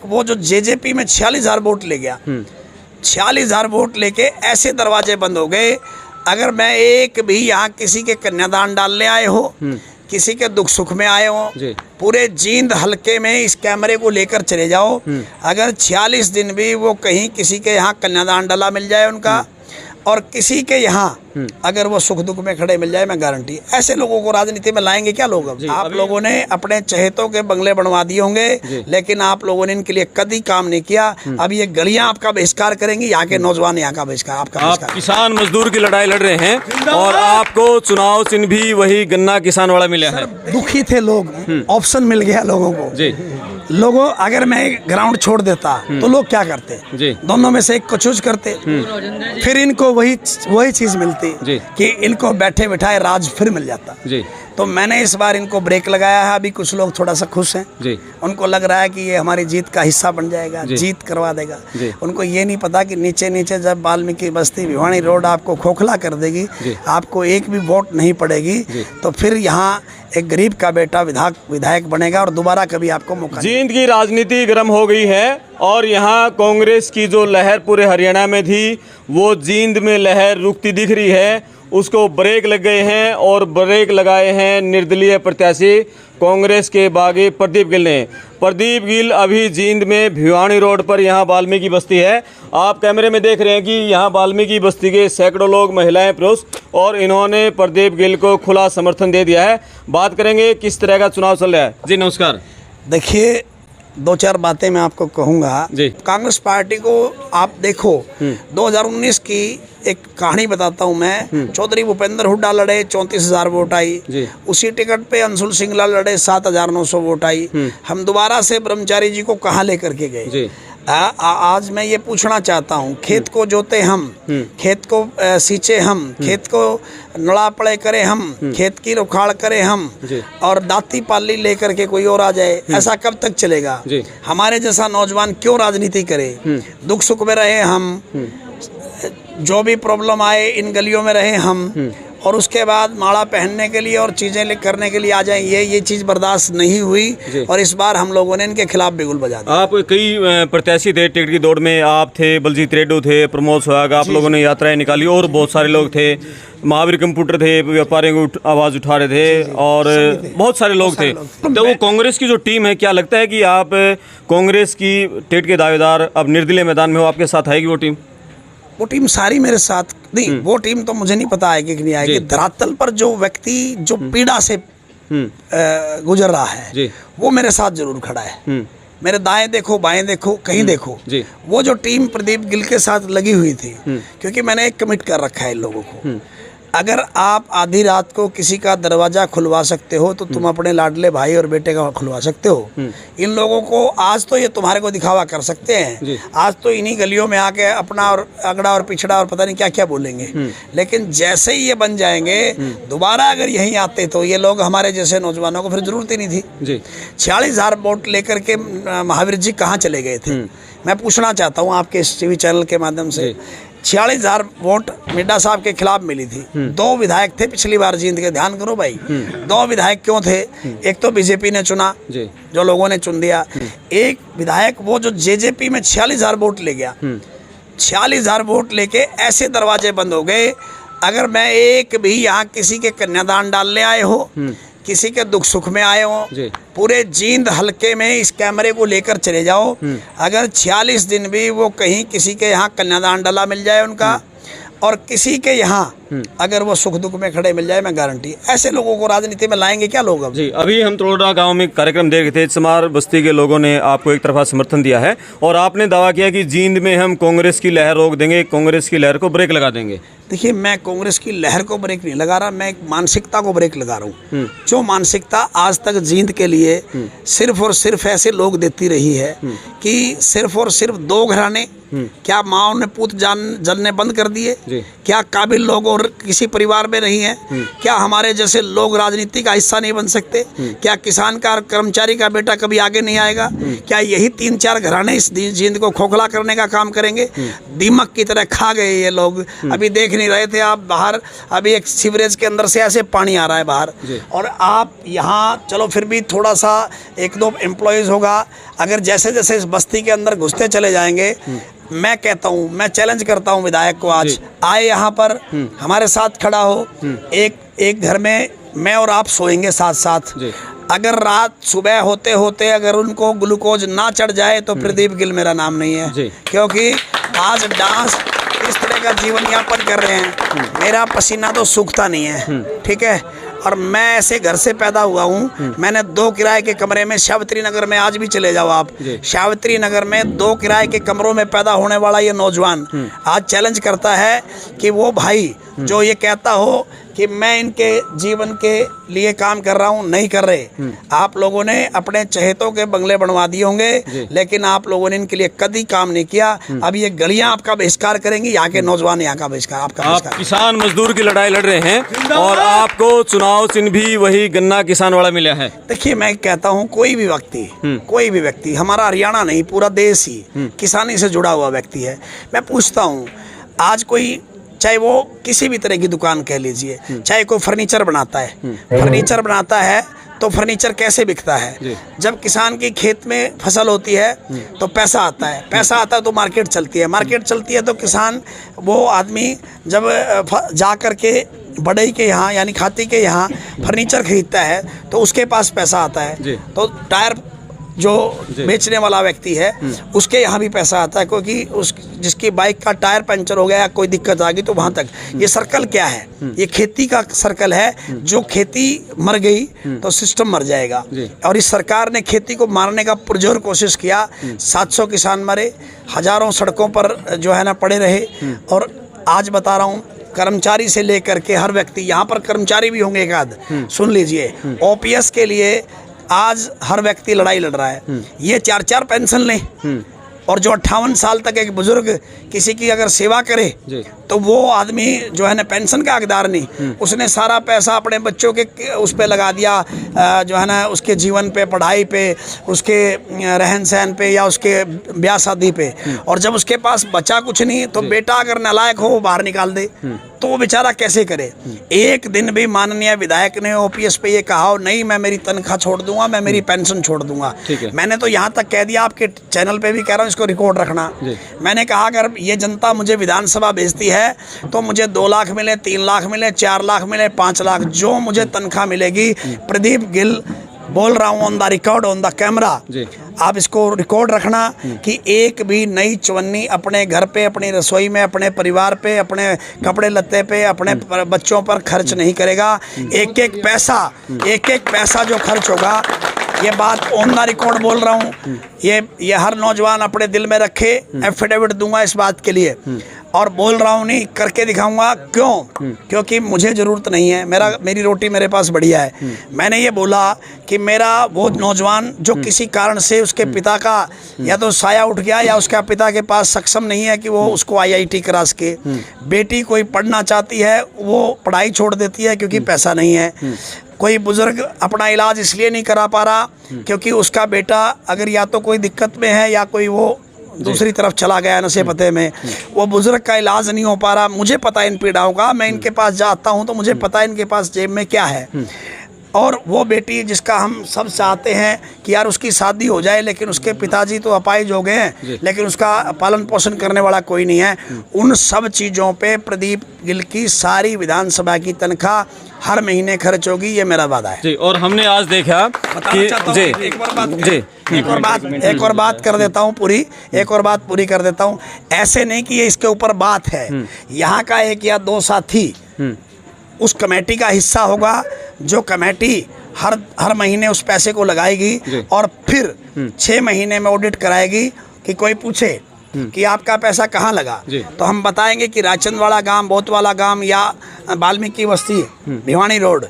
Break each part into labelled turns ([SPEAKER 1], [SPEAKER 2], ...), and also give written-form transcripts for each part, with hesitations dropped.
[SPEAKER 1] वो जो जेजेपी में 46,000 वोट ले गया, 46,000 वोट लेके ऐसे दरवाजे बंद हो गए। अगर मैं एक भी यहाँ किसी के कन्यादान डालने आए हो, किसी के दुख सुख में आए हो, पूरे जींद हलके में इस कैमरे को लेकर चले जाओ। अगर 46 दिन भी वो कहीं किसी के यहाँ कन्यादान डाला मिल जाए उनका, और किसी के यहाँ अगर वो सुख दुख में खड़े मिल जाए, मैं गारंटी ऐसे लोगों को राजनीति में लाएंगे क्या लोग? अब आप लोगों ने अपने चहेतों के बंगले बनवा दिए होंगे, लेकिन आप लोगों ने इनके लिए कभी काम नहीं किया। अब ये गलियां आपका बहिष्कार करेंगी, यहाँ के नौजवान यहाँ का बहिष्कार, आपका
[SPEAKER 2] आप किसान मजदूर की लड़ाई लड़ रहे हैं और आपको चुनाव चिन्ह भी वही गन्ना किसान वाला मिला है।
[SPEAKER 1] दुखी थे लोग, ऑप्शन मिल गया लोगों को जी। लोगों अगर मैं ग्राउंड छोड़ देता तो लोग क्या करते जी? दोनों में से एक को चूज करते, फिर इनको वही चीज मिलती कि इनको बैठे बिठाए राज फिर मिल जाता जी। तो मैंने इस बार इनको ब्रेक लगाया है। अभी कुछ लोग थोड़ा सा खुश हैं जी। उनको लग रहा है कि ये हमारी जीत का हिस्सा बन जाएगा, जीत करवा देगा। उनको ये नहीं पता कि नीचे नीचे जब वाल्मीकि बस्ती भिवानी रोड आपको खोखला कर देगी, आपको एक भी वोट नहीं पड़ेगी, तो फिर यहाँ एक गरीब का बेटा विधायक बनेगा और दोबारा कभी आपको मौका।
[SPEAKER 2] जींद की राजनीति गर्म हो गई है और यहाँ कांग्रेस की जो लहर पूरे हरियाणा में थी, वो जींद में लहर रुकती दिख रही है। उसको ब्रेक लग गए हैं और ब्रेक लगाए हैं निर्दलीय प्रत्याशी कांग्रेस के बागी प्रदीप गिल ने। प्रदीप गिल अभी जींद में भिवानी रोड पर यहाँ वाल्मीकि बस्ती है। आप कैमरे में देख रहे हैं कि यहाँ वाल्मीकि बस्ती के सैकड़ों लोग, महिलाएं, पुरुष, और इन्होंने प्रदीप गिल को खुला समर्थन दे दिया है। बात करेंगे किस तरह का चुनाव चल रहा है। जी नमस्कार।
[SPEAKER 1] देखिए, दो चार बातें मैं आपको कहूँगा जी। कांग्रेस पार्टी को आप देखो, 2019 की एक कहानी बताता हूँ मैं। चौधरी भूपेंद्र हुड्डा लड़े, 34,000 वोट आई। उसी टिकट पे अंशुल सिंगला लड़े, 7,900 वोट आई। हम दोबारा से ब्रह्मचारी जी को कहाँ लेकर के गए? आज मैं ये पूछना चाहता हूँ, खेत को जोते हम, खेत को सींचे हम, खेत को नड़ा पड़े करे हम, खेत की रुखाड़ करे हम, और दाती पाली लेकर के कोई और आ जाए, ऐसा कब तक चलेगा? हमारे जैसा नौजवान क्यों राजनीति करे? दुख सुख में रहे हम, जो भी प्रॉब्लम आए इन गलियों में रहे हम, और उसके बाद माला पहनने के लिए और चीजें करने के लिए आ जाएं, ये चीज बर्दाश्त नहीं हुई और इस बार हम लोगों ने इनके खिलाफ बिगुल बजा दिया।
[SPEAKER 2] आप कई प्रत्याशी थे टिकट की दौड़ में, आप थे, बलजीत रेड्डू थे, प्रमोद सुहाग, आप लोगों ने यात्राएं निकाली और बहुत सारे लोग थे, महावीर कंप्यूटर थे, व्यापारियों की आवाज उठा रहे थे और बहुत सारे लोग थे। तो वो कांग्रेस की जो टीम है, क्या लगता है कि आप कांग्रेस की टिकट के दावेदार अब निर्दलीय मैदान में हो, आपके साथ आएगी वो टीम?
[SPEAKER 1] वो टीम सारी मेरे साथ नहीं, वो टीम तो मुझे नहीं पता आएगी कि नहीं आएगी। धरातल पर जो व्यक्ति जो पीड़ा से गुजर रहा है, वो मेरे साथ जरूर खड़ा है। मेरे दाएं देखो, बाएं देखो, कहीं देखो, वो जो टीम प्रदीप गिल के साथ लगी हुई थी, क्योंकि मैंने एक कमिट कर रखा है इन लोगों को। अगर आप आधी रात को किसी का दरवाजा खुलवा सकते हो तो तुम अपने लाडले भाई और बेटे का खुलवा सकते हो। इन लोगों को आज तो ये तुम्हारे को दिखावा कर सकते हैं, आज तो इन्हीं गलियों में आके अपना और अगड़ा और पिछड़ा और पता नहीं क्या क्या बोलेंगे, लेकिन जैसे ही ये बन जाएंगे दोबारा अगर यहीं आते तो ये लोग हमारे जैसे नौजवानों को फिर जरूरत ही नहीं थी। 46,000 वोट लेकर के महावीर जी कहाँ चले गए थे? मैं पूछना चाहता हूँ आपके इस टीवी चैनल के माध्यम से। 46,000 वोट मिड्डा साहब के खिलाफ मिली थी। 2 विधायक थे पिछली बार जींद के, ध्यान करो भाई। 2 विधायक क्यों थे? एक तो बीजेपी ने चुना, जो लोगों ने चुन दिया। एक विधायक वो जो जेजेपी में 46,000 वोट ले गया, 46,000 वोट लेके ऐसे दरवाजे बंद हो गए। अगर मैं एक भी यहाँ किसी के कन्यादान डालने आए हो, किसी के दुख सुख में आए हो, पूरे जींद हलके में इस कैमरे को लेकर चले जाओ। अगर 46 दिन भी वो कहीं किसी के यहाँ कन्यादान डाला मिल जाए उनका, और किसी के यहाँ अगर वो सुख दुख में खड़े मिल जाए, मैं गारंटी ऐसे लोगों को राजनीति में लाएंगे क्या लोग? अब
[SPEAKER 2] जी, अभी हम तोड़ा गांव में कार्यक्रम देख रहे थे, चमार बस्ती के लोगों ने आपको एक तरफा समर्थन दिया है और आपने दावा किया कि जींद में हम कांग्रेस की लहर रोक देंगे, कांग्रेस की लहर को ब्रेक लगा देंगे।
[SPEAKER 1] देखिए, मैं कांग्रेस की लहर को ब्रेक नहीं लगा रहा, मैं एक मानसिकता को ब्रेक लगा रहा हूँ। जो मानसिकता आज तक जींद के लिए सिर्फ और सिर्फ ऐसे लोग देती रही है कि सिर्फ और सिर्फ 2 घराने क्या माओ ने पूत जलने बंद कर दिए? क्या काबिल लोग और किसी परिवार में नहीं है? क्या हमारे जैसे लोग राजनीति का हिस्सा नहीं बन सकते? क्या किसान का कर्मचारी का बेटा कभी आगे नहीं आएगा? क्या यही 3-4 घराने इस जींद को खोखला करने का काम करेंगे? दीमक की तरह खा गए ये लोग। अभी देख नहीं रहे थे आप बाहर, अभी एक सीवरेज के अंदर से ऐसे पानी आ रहा है बाहर, और आप यहाँ चलो फिर भी थोड़ा सा 1-2 एम्प्लॉयज़ होगा, अगर जैसे जैसे इस बस्ती के अंदर घुसते चले जाएंगे, मैं कहता हूँ, मैं चैलेंज करता हूँ विधायक को, आज आए यहाँ पर हमारे साथ खड़ा हो, एक घर में मैं और आप सोएंगे साथ साथ। अगर रात सुबह होते होते अगर उनको ग्लूकोज ना चढ़ जाए तो प्रदीप गिल मेरा नाम नहीं है, क्योंकि आज डांस इस तरह का जीवन यापन कर रहे हैं, मेरा पसीना तो सूखता नहीं है, ठीक है। और मैं ऐसे घर से पैदा हुआ हूँ, मैंने 2 किराए के कमरे में, शावित्री नगर में आज भी चले जाओ आप, शावित्री नगर में 2 किराए के कमरों में पैदा होने वाला ये नौजवान आज चैलेंज करता है कि वो भाई जो ये कहता हो कि मैं इनके जीवन के लिए काम कर रहा हूँ, नहीं कर रहे। आप लोगों ने अपने चहेतों के बंगले बनवा दिए होंगे, लेकिन आप लोगों ने इनके लिए कभी काम नहीं किया। अब ये गलियां आपका बहिष्कार करेंगी, यहाँ के नौजवान यहाँ का बहिष्कार, आपका
[SPEAKER 2] आप किसान मजदूर की लड़ाई लड़ रहे हैं और आपको चुनाव चिन्ह भी वही गन्ना किसान वाला मिला है।
[SPEAKER 1] देखिए, मैं कहता हूँ कोई भी व्यक्ति, हमारा हरियाणा नहीं पूरा देश ही किसानी से जुड़ा हुआ व्यक्ति है। मैं पूछता हूँ, आज कोई चाहे वो किसी भी तरह की दुकान कह लीजिए, चाहे कोई फर्नीचर बनाता है, तो फर्नीचर कैसे बिकता है? जब किसान की खेत में फसल होती है तो पैसा आता है तो मार्केट चलती है तो किसान, वो आदमी जब जा कर के बढ़ई के यहाँ यानी खाती के यहाँ फर्नीचर खरीदता है तो उसके पास पैसा आता है, तो टायर जो बेचने वाला व्यक्ति है उसके यहाँ भी पैसा आता है, क्योंकि उस जिसकी बाइक का टायर पंचर हो गया या कोई दिक्कत आ गई तो वहाँ तक। ये सर्कल क्या है? ये खेती का सर्कल है। जो खेती मर गई तो सिस्टम मर जाएगा, और इस सरकार ने खेती को मारने का पुरजोर कोशिश किया। 700 किसान मरे, हजारों सड़कों पर जो है ना पड़े रहे। और आज बता रहा हूँ, कर्मचारी से लेकर के हर व्यक्ति, यहाँ पर कर्मचारी भी होंगे एक आध, सुन लीजिए, OPS के लिए आज हर व्यक्ति लड़ाई लड़ रहा है। ये 4-4 पेंशन लें, और जो 58 साल तक एक बुजुर्ग किसी की अगर सेवा करे तो वो आदमी जो है ना पेंशन का हकदार नहीं, उसने सारा पैसा अपने बच्चों के उस पे लगा दिया, जो है ना उसके जीवन पे, पढ़ाई पे, उसके रहन सहन पे या उसके ब्याह शादी पे। और जब उसके पास बचा कुछ नहीं तो बेटा अगर नालायक हो वो बाहर निकाल दे तो वो बेचारा कैसे करे? एक दिन भी माननीय विधायक ने OPS पे ये कहा हो, नहीं मैं मेरी तनख्वाह छोड़ दूंगा, मैं मेरी पेंशन छोड़ दूंगा। मैंने तो यहाँ तक कह दिया, आपके चैनल पे भी कह रहा हूँ, इसको रिकॉर्ड रखना। मैंने कहा अगर ये जनता मुझे विधानसभा भेजती है तो मुझे 2 लाख मिले, 3 लाख मिले, 4 लाख मिले, 5 लाख, जो मुझे तनख्वाह मिलेगी, प्रदीप गिल बोल रहा हूँ on the record, on the camera, आप इसको रिकॉर्ड रखना कि एक भी नई चवन्नी अपने घर पे, अपनी रसोई में, अपने परिवार पे, अपने कपड़े लत्ते पे, अपने बच्चों पर खर्च नहीं करेगा। एक एक पैसा जो खर्च होगा, ये बात ऑन द रिकॉर्ड बोल रहा हूँ, ये हर नौजवान अपने दिल में रखे। एफिडेविट दूंगा इस बात के लिए, और बोल रहा हूँ, नहीं करके दिखाऊंगा। क्यों? क्योंकि मुझे ज़रूरत नहीं है, मेरी रोटी मेरे पास बढ़िया है। मैंने ये बोला कि मेरा वो नौजवान जो किसी कारण से उसके पिता का या तो साया उठ गया या उसका पिता के पास सक्षम नहीं है कि वो उसको IIT करा सके, बेटी कोई पढ़ना चाहती है वो पढ़ाई छोड़ देती है क्योंकि पैसा नहीं है, कोई बुजुर्ग अपना इलाज इसलिए नहीं करा पा रहा क्योंकि उसका बेटा अगर या तो कोई दिक्कत में है या कोई वो दूसरी तरफ चला गया नशे पते में, वो बुजुर्ग का इलाज नहीं हो पा रहा। मुझे पता है इन पीड़ाओं का, मैं इनके पास जाता हूं तो मुझे पता है इनके पास जेब में क्या है। और वो बेटी जिसका हम सब चाहते हैं कि यार उसकी शादी हो जाए, लेकिन उसके पिताजी तो अपाहिज हो गए हैं, लेकिन उसका पालन पोषण करने वाला कोई नहीं है। उन सब चीज़ों पे प्रदीप गिल की सारी विधानसभा की तनख्वाह हर महीने खर्च होगी, ये मेरा वादा है।
[SPEAKER 2] जी, और हमने आज देखा कि
[SPEAKER 1] एक और बात कर देता हूँ, पूरी कर देता हूँ। ऐसे नहीं कि ये इसके ऊपर बात है, यहाँ का 1 या 2 साथी उस कमेटी का हिस्सा होगा, जो कमेटी हर महीने उस पैसे को लगाएगी और फिर 6 महीने में ऑडिट कराएगी कि कोई पूछे कि आपका पैसा कहाँ लगा, तो हम बताएंगे कि रायचंदवाड़ा गांव, बोतवाला गांव या वाल्मीकि बस्ती, भिवानी रोड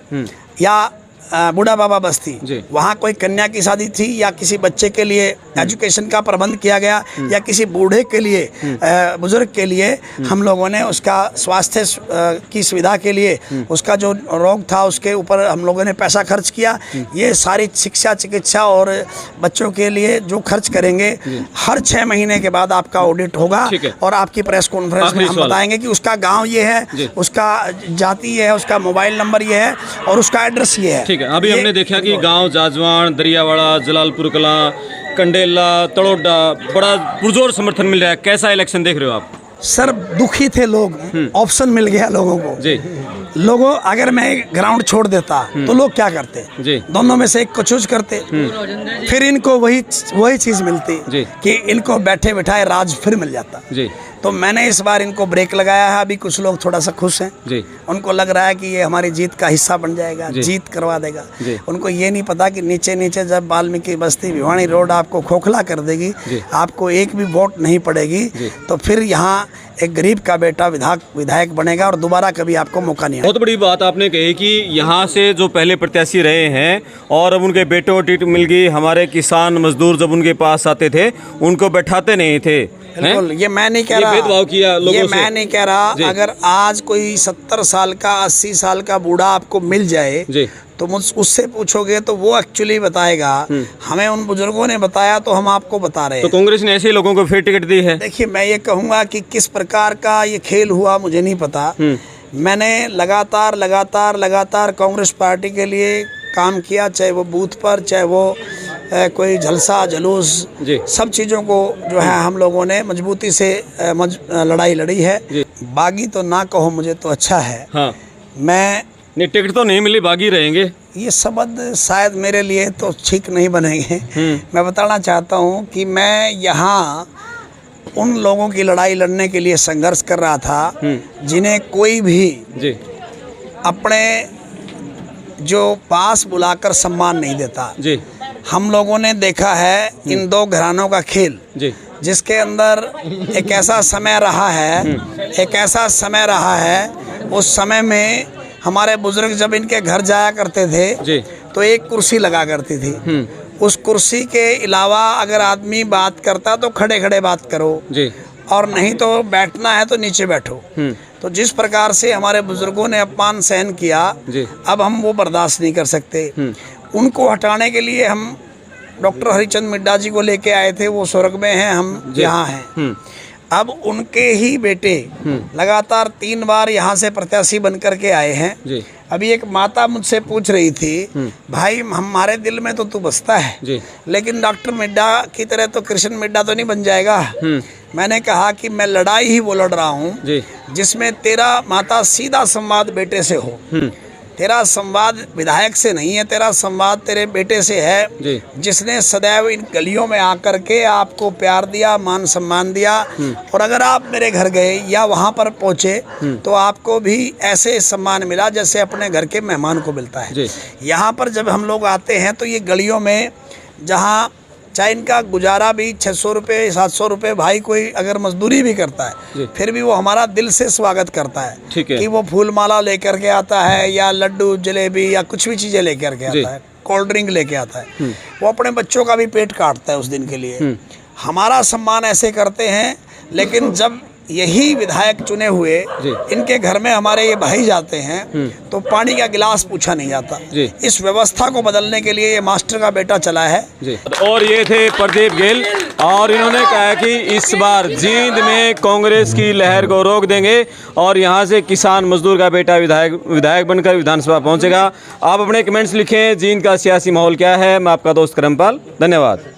[SPEAKER 1] या बूढ़ा बाबा बस्ती, वहाँ कोई कन्या की शादी थी या किसी बच्चे के लिए एजुकेशन का प्रबंध किया गया या किसी बूढ़े के लिए, बुजुर्ग के लिए हम लोगों ने उसका स्वास्थ्य की सुविधा के लिए उसका जो रोग था उसके ऊपर हम लोगों ने पैसा खर्च किया। ये सारी शिक्षा, चिकित्सा और बच्चों के लिए जो खर्च करेंगे, हर 6 महीने के बाद आपका ऑडिट होगा और आपकी प्रेस कॉन्फ्रेंस में हम बताएंगे कि उसका गांव ये है, उसका जाति ये है, उसका मोबाइल नंबर ये है और उसका एड्रेस ये है।
[SPEAKER 2] ठीक है, अभी हमने देखा कि गांव जाजवान, दरियावाड़ा, जलालपुर कलां, कंडेला, तड़ोडा बड़ा पुरजोर समर्थन मिल रहा है। कैसा इलेक्शन देख रहे हो आप?
[SPEAKER 1] सर दुखी थे लोग, ऑप्शन मिल गया लोगों को जी। लोगों अगर मैं ग्राउंड छोड़ देता तो लोग क्या करते जी? दोनों में से एक को चूज करते, फिर इनको वही चीज मिलती कि इनको बैठे बिठाए राज फिर मिल जाता जी। तो मैंने इस बार इनको ब्रेक लगाया है। अभी कुछ लोग थोड़ा सा खुश हैं जी। उनको लग रहा है कि ये हमारी जीत का हिस्सा बन जाएगा, जीत करवा देगा। उनको ये नहीं पता कि नीचे नीचे जब वाल्मीकि बस्ती भिवानी रोड आपको खोखला कर देगी, आपको एक भी वोट नहीं पड़ेगी, तो फिर यहाँ एक गरीब का बेटा विधायक बनेगा और दोबारा कभी आपको मौका नहीं।
[SPEAKER 2] बहुत बड़ी बात आपने कही कि यहाँ से जो पहले प्रत्याशी रहे हैं और अब उनके बेटों को टिकट मिल गई। हमारे किसान मजदूर जब उनके पास आते थे उनको बैठाते नहीं थे।
[SPEAKER 1] बिल्कुल, ये मैं नहीं कह रहा,
[SPEAKER 2] भेदभाव किया लोगों से।
[SPEAKER 1] ये मैं नहीं कह रहा। अगर आज कोई 70 साल का 80 साल का बूढ़ा आपको मिल जाए तो मुझ उससे पूछोगे तो वो एक्चुअली बताएगा। हमें उन बुजुर्गों ने बताया तो हम आपको बता रहे हैं।
[SPEAKER 2] तो कांग्रेस ने ऐसे लोगों को फिर टिकट दी है?
[SPEAKER 1] देखिए, मैं ये कहूँगा कि किस प्रकार का ये खेल हुआ मुझे नहीं पता। मैंने लगातार कांग्रेस पार्टी के लिए काम किया, चाहे वो बूथ पर, चाहे वो कोई जलसा जुलूस, सब चीज़ों को जो है हम लोगों ने मजबूती से लड़ाई लड़ी है। बागी तो ना कहो, मुझे तो अच्छा है। हाँ।
[SPEAKER 2] नहीं, टिकट तो नहीं मिली, बागी रहेंगे।
[SPEAKER 1] ये शब्द शायद मेरे लिए तो ठीक नहीं बनेंगे। मैं बताना चाहता हूँ कि मैं यहाँ उन लोगों की लड़ाई लड़ने के लिए संघर्ष कर रहा था जिन्हें कोई भी अपने जो पास बुलाकर सम्मान नहीं देता जी। हम लोगों ने देखा है इन दो घरानों का खेल जी, जिसके अंदर एक ऐसा समय रहा है उस समय में हमारे बुजुर्ग जब इनके घर जाया करते थे जी, तो एक कुर्सी लगा करती थी। उस कुर्सी के अलावा अगर आदमी बात करता तो खड़े खड़े बात करो जी, और नहीं तो बैठना है तो नीचे बैठो। तो जिस प्रकार से हमारे बुजुर्गों ने अपमान सहन किया, अब हम वो बर्दाश्त नहीं कर सकते। उनको हटाने के लिए हम डॉक्टर हरिचंद मिड्डा जी को लेके आए थे, वो स्वर्ग में हैं, हम यहाँ हैं। अब उनके ही बेटे लगातार 3 बार यहाँ से प्रत्याशी बन करके आए हैं। अभी एक माता मुझसे पूछ रही थी, भाई हमारे दिल में तो तू बसता है, लेकिन डॉक्टर मिड्डा की तरह तो कृष्ण मिड्डा तो नहीं बन जाएगा। मैंने कहा कि मैं लड़ाई ही वो लड़ रहा हूँ जिसमें तेरा माता सीधा संवाद बेटे से हो। तेरा संवाद विधायक से नहीं है, तेरा संवाद तेरे बेटे से है, जिसने सदैव इन गलियों में आकर के आपको प्यार दिया, मान सम्मान दिया। और अगर आप मेरे घर गए या वहाँ पर पहुँचे तो आपको भी ऐसे सम्मान मिला जैसे अपने घर के मेहमान को मिलता है। यहाँ पर जब हम लोग आते हैं तो ये गलियों में, जहाँ चाहे इनका गुजारा भी 600 रुपये 700 रुपये, भाई कोई अगर मजदूरी भी करता है फिर भी वो हमारा दिल से स्वागत करता है कि वो फूल माला लेकर के आता है या लड्डू जलेबी या कुछ भी चीज़ें लेकर के आता है, कोल्ड ड्रिंक लेके आता है। वो अपने बच्चों का भी पेट काटता है उस दिन के लिए। हमारा सम्मान ऐसे करते हैं, लेकिन जब यही विधायक चुने हुए इनके घर में हमारे ये भाई जाते हैं तो पानी का गिलास पूछा नहीं जाता। इस व्यवस्था को बदलने के लिए ये मास्टर का बेटा चला है।
[SPEAKER 2] और ये थे प्रदीप गिल, और इन्होंने कहा कि इस बार जींद में कांग्रेस की लहर को रोक देंगे और यहाँ से किसान मजदूर का बेटा विधायक बनकर विधानसभा पहुँचेगा। आप अपने कमेंट्स लिखें, जींद का सियासी माहौल क्या है। मैं आपका दोस्त करमपाल, धन्यवाद।